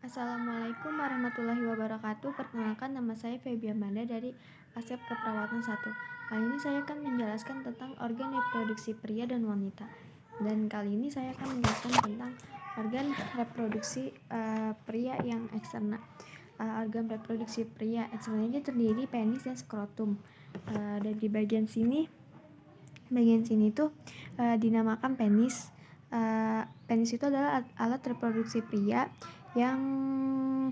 Assalamualaikum warahmatullahi wabarakatuh. Perkenalkan, nama saya Feby Amanda dari Asep Keperawatan 1. Kali ini saya akan menjelaskan tentang organ reproduksi pria dan wanita. Dan kali ini saya akan menjelaskan tentang organ reproduksi pria yang eksterna. Organ reproduksi pria eksterna ini terdiri penis dan skrotum. Dan di bagian sini itu dinamakan penis. Penis itu adalah alat reproduksi pria yang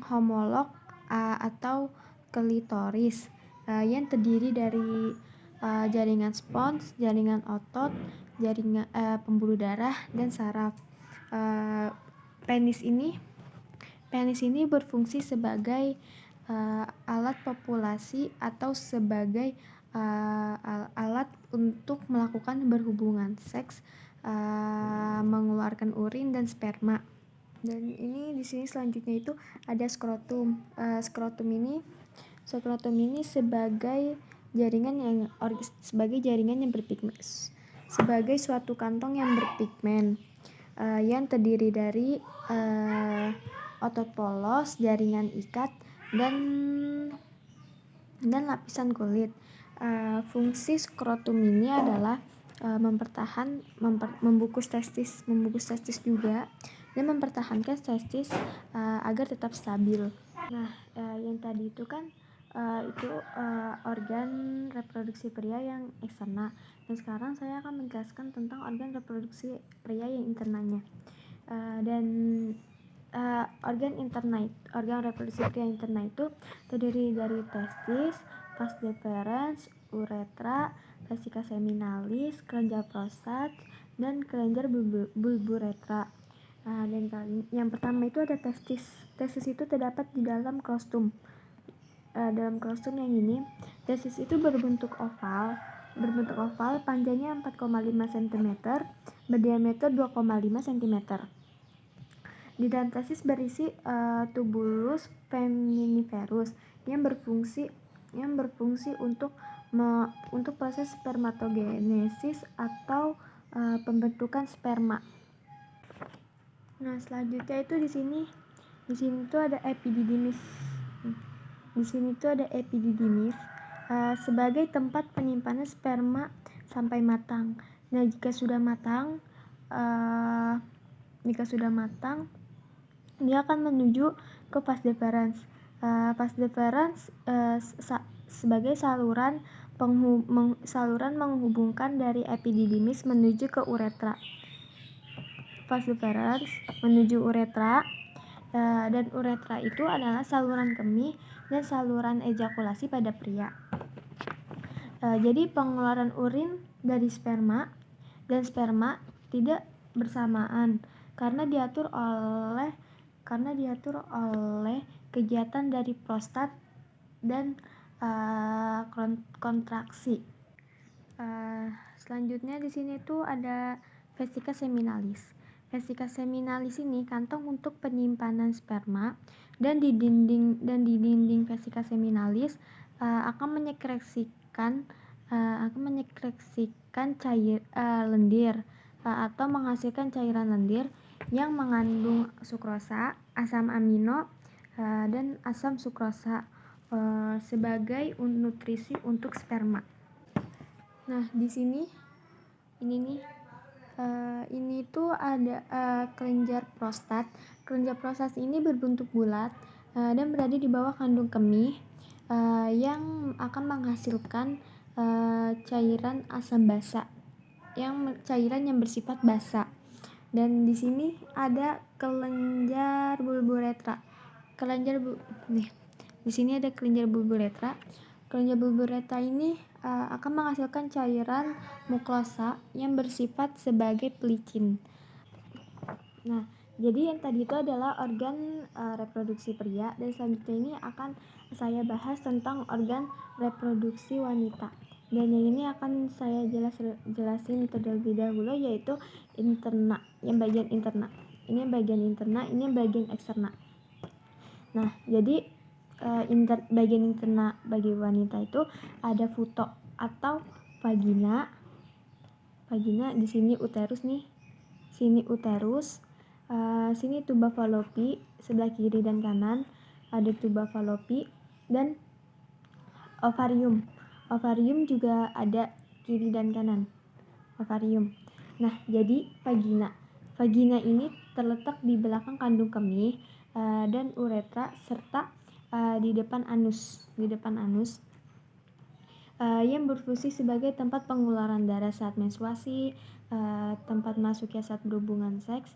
homolog atau klitoris yang terdiri dari jaringan spons, jaringan otot, jaringan pembuluh darah dan saraf. Penis ini berfungsi sebagai alat populasi atau sebagai alat untuk melakukan berhubungan seks, mengeluarkan urin dan sperma. Dan ini di sini selanjutnya itu ada skrotum. Skrotum ini sebagai jaringan yang berpigmen, sebagai suatu kantong yang berpigmen yang terdiri dari otot polos, jaringan ikat dan lapisan kulit. Fungsi skrotum ini adalah membungkus testis juga, dan mempertahankan testis agar tetap stabil. Nah, yang tadi itu kan organ reproduksi pria yang eksterna. Dan sekarang saya akan menjelaskan tentang organ reproduksi pria yang internanya. Organ reproduksi pria interna itu terdiri dari testis, vas deferens, uretra, vesika seminalis, kelenjar prostat, dan kelenjar bulburetra. Dan yang pertama itu ada testis. Testis itu terdapat di dalam klostum. Dalam klostum yang ini, testis itu berbentuk oval, panjangnya 4,5 cm, berdiameter 2,5 cm. Di dalam testis berisi tubulus feminiferus yang berfungsi untuk proses spermatogenesis atau pembentukan sperma. Nah, selanjutnya itu di sini tuh ada epididymis. Di sini tuh ada epididymis sebagai tempat penyimpanan sperma sampai matang. Nah, jika sudah matang, dia akan menuju ke vas deferens. Vas deferens sebagai saluran menghubungkan dari epididymis menuju ke uretra. Vas deferens menuju uretra, dan uretra itu adalah saluran kemih dan saluran ejakulasi pada pria. Jadi pengeluaran urin dari sperma tidak bersamaan karena diatur oleh kegiatan dari prostat dan kontraksi. Selanjutnya di sini tuh ada vesika seminalis. Vesika seminalis ini kantong untuk penyimpanan sperma, dan di dinding vesika seminalis akan menyekresikan cair lendir atau menghasilkan cairan lendir yang mengandung sukrosa, asam amino, dan asam sukrosa sebagai nutrisi untuk sperma. Nah, di sini ini tuh ada kelenjar prostat. Kelenjar prostat ini berbentuk bulat dan berada di bawah kandung kemih yang akan menghasilkan cairan asam basa, cairan yang bersifat basa. Dan di sini ada kelenjar bulburetra. Di sini ada kelenjar bulburetra. Kelenjar bulburetra ini akan menghasilkan cairan muklosa yang bersifat sebagai pelicin. Nah, jadi yang tadi itu adalah organ reproduksi pria, dan selanjutnya ini akan saya bahas tentang organ reproduksi wanita. Dan yang ini akan saya jelasin terlebih dahulu, yaitu interna, yang bagian interna. Ini bagian interna, ini bagian eksterna. Nah, jadi bagian interna bagi wanita itu ada futo atau vagina. Di sini uterus nih. Sini uterus, Sini tuba falopi sebelah kiri dan kanan, ada tuba falopi dan ovarium. Ovarium juga ada kiri dan kanan. Ovarium. Nah, jadi vagina. Vagina ini terletak di belakang kandung kemih dan uretra serta di depan anus. Yang berfungsi sebagai tempat pengeluaran darah saat menstruasi, tempat masuknya saat berhubungan seks,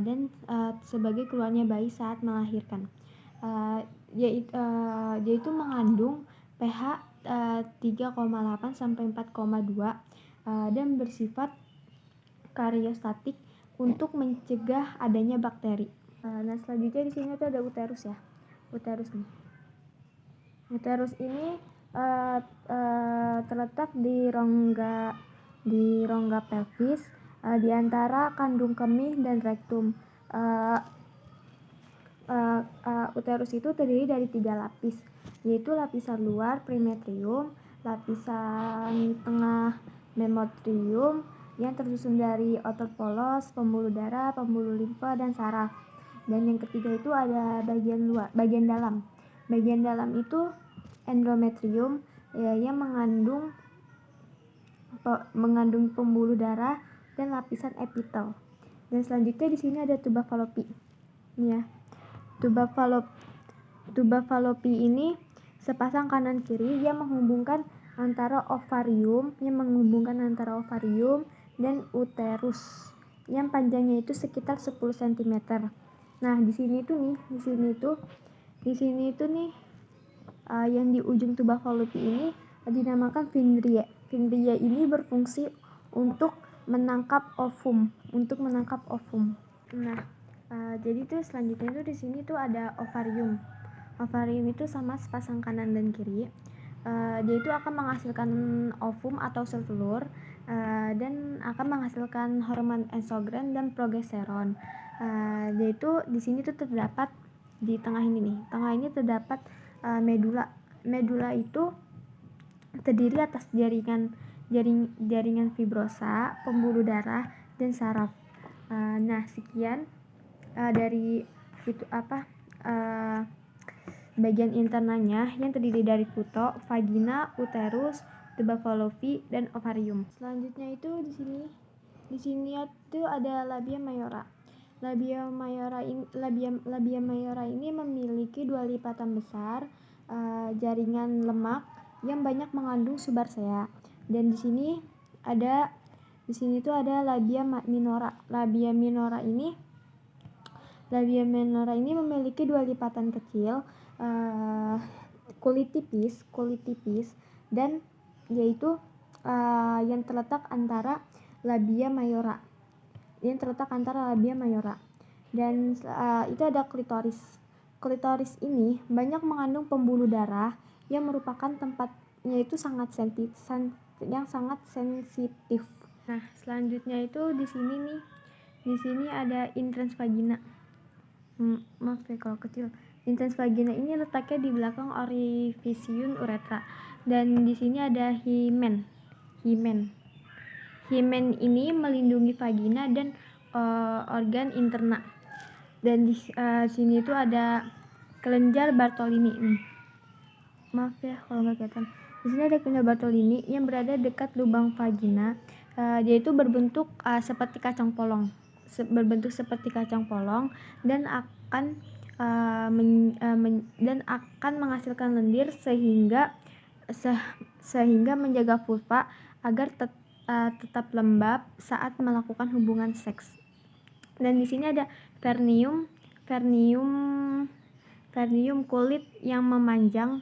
dan sebagai keluarnya bayi saat melahirkan. Yaitu mengandung pH 3,8 sampai 4,2 dan bersifat kariostatik untuk mencegah adanya bakteri. Nah, selanjutnya di sini tuh ada uterus ya. Uterus nih. Uterus ini terletak di rongga pelvis di antara kandung kemih dan rektum. Uterus itu terdiri dari 3 lapis, yaitu lapisan luar premetrium, lapisan tengah memotrium yang tersusun dari otot polos, pembuluh darah, pembuluh limfa, dan saraf. Dan yang ketiga itu ada bagian dalam. Bagian dalam itu endometrium yang mengandung pembuluh darah dan lapisan epitel. Dan selanjutnya di sini ada tuba falopi. Ini ya. Tuba falopi ini sepasang kanan kiri yang menghubungkan antara ovarium dan uterus yang panjangnya itu sekitar 10 cm. Nah, di sini nih yang di ujung tuba falopi ini dinamakan fimbriae. Fimbriae ini berfungsi untuk menangkap ovum. Nah, jadi tuh selanjutnya tuh di sini tuh ada ovarium. Ovarium itu sama sepasang kanan dan kiri. Dia itu akan menghasilkan ovum atau sel telur dan akan menghasilkan hormon estrogen dan progesteron. Dia itu di sini tuh terdapat di tengah ini nih. Tengah ini terdapat medula. Medula itu terdiri atas jaringan fibrosa, pembuluh darah, dan saraf. Nah, sekian dari bagian internanya yang terdiri dari puto, vagina, uterus, tuba falopi, dan ovarium. Selanjutnya itu di sini itu ada labia mayora. Labia mayora ini memiliki 2 lipatan besar jaringan lemak yang banyak mengandung subarsea. Dan di sini tuh ada labia minora. Labia minora ini memiliki 2 lipatan kecil kulit tipis dan yaitu yang terletak antara labia mayora. Dan itu ada klitoris. Klitoris ini banyak mengandung pembuluh darah yang merupakan tempatnya itu sangat sensitif. Nah, selanjutnya itu di sini ada intrans vagina. Maaf ya kalau kecil. Intrans vagina ini letaknya di belakang orifisium uretra. Dan di sini ada himen. Himen ini melindungi vagina dan organ interna. Dan di sini itu ada kelenjar Bartolini nih. Maaf ya kalau nggak kelihatan. Di sini ada kelenjar Bartolini yang berada dekat lubang vagina. Dia itu berbentuk seperti kacang polong. Dan akan menghasilkan lendir sehingga menjaga vulva agar tetap lembab saat melakukan hubungan seks. Dan di sini ada perineum kulit yang memanjang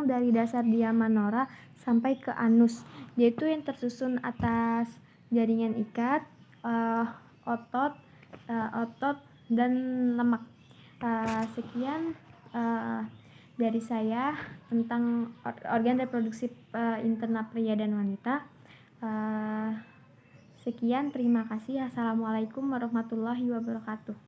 dari dasar dia manora sampai ke anus, yaitu yang tersusun atas jaringan ikat, otot dan lemak. Sekian dari saya tentang organ reproduksi internal pria dan wanita. Sekian, terima kasih. Assalamualaikum warahmatullahi wabarakatuh.